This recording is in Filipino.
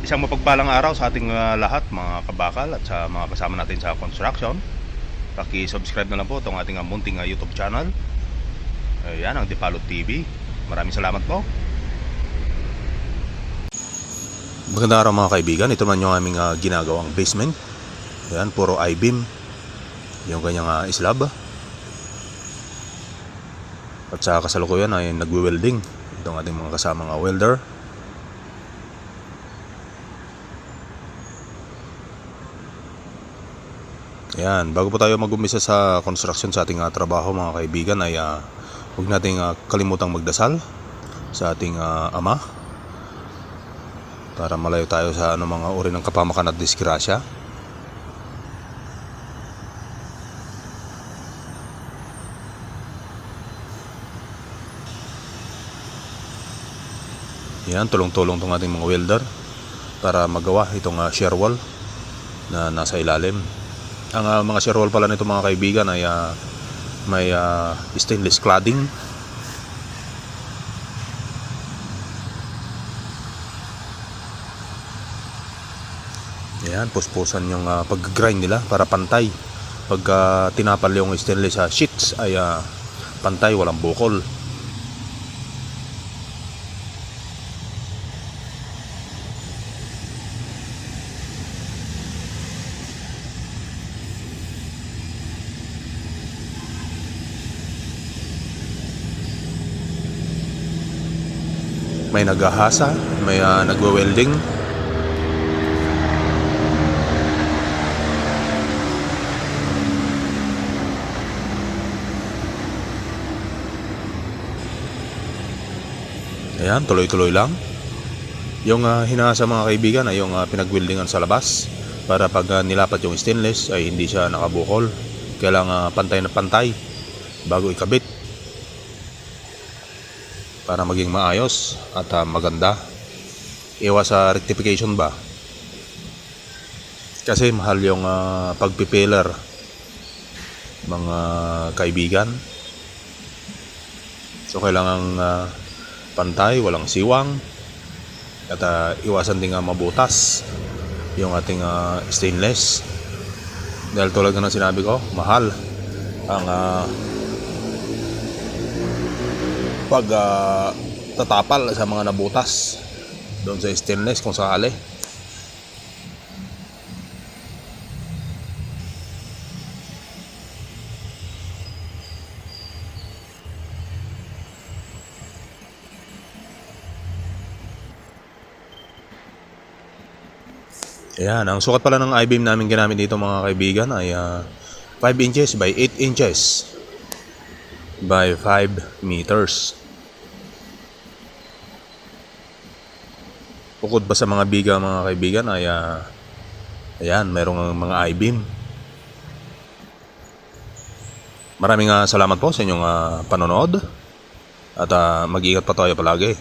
Isang mapagpalang araw sa ating lahat mga kabakal at sa mga kasama natin sa construction. Paki-subscribe na lang po itong ating munting YouTube channel. Ayan, ang Dipalot TV. Maraming salamat po. Magandang araw mga kaibigan. Ito naman yung aming ginagawang basement. Ayan, puro I-beam yung kanyang slab. At sa kasalukuyan ay nagwe-welding itong ating mga kasamang welder. Ayan, bago po tayo mag-umpisa sa construction sa ating trabaho mga kaibigan ay huwag nating kalimutang magdasal sa ating Ama para malayo tayo sa mga uri ng kapamakan at disgrasya. Ayan, tulong-tulong itong ating mga welder para magawa itong shear wall na nasa ilalim. Ang mga shear wall pala nito mga kaibigan ay may stainless cladding. Ayan, puspusan yung pag-grind nila para pantay. Pag tinapal yung stainless sheets ay pantay, walang bukol. May naghahasa, may nagwe-welding. Ayan, tuloy-tuloy lang. Yung hinahasa mga kaibigan ay yung pinag-weldingan sa labas para pag nilapat yung stainless ay hindi siya nakabukol. Kailangan pantay na pantay bago ikabit para maging maayos at maganda. Iwas sa rectification ba, kasi mahal yung pagpipiler mga kaibigan. So kailangan pantay, walang siwang, at iwasan din mabutas yung ating stainless, dahil tulad ng sinabi ko, mahal ang pag tatapal sa mga nabutas doon sa stainless kung sakali. Ayan, ang sukat pala ng I-beam namin ginamit dito mga kaibigan ay 5 inches by 8 inches by 5 meters. Bukod pa sa mga biga mga kaibigan ay ayan, mayroong mga I-beam. Maraming salamat po sa inyong panonood at mag-ingat pa tayo palagi.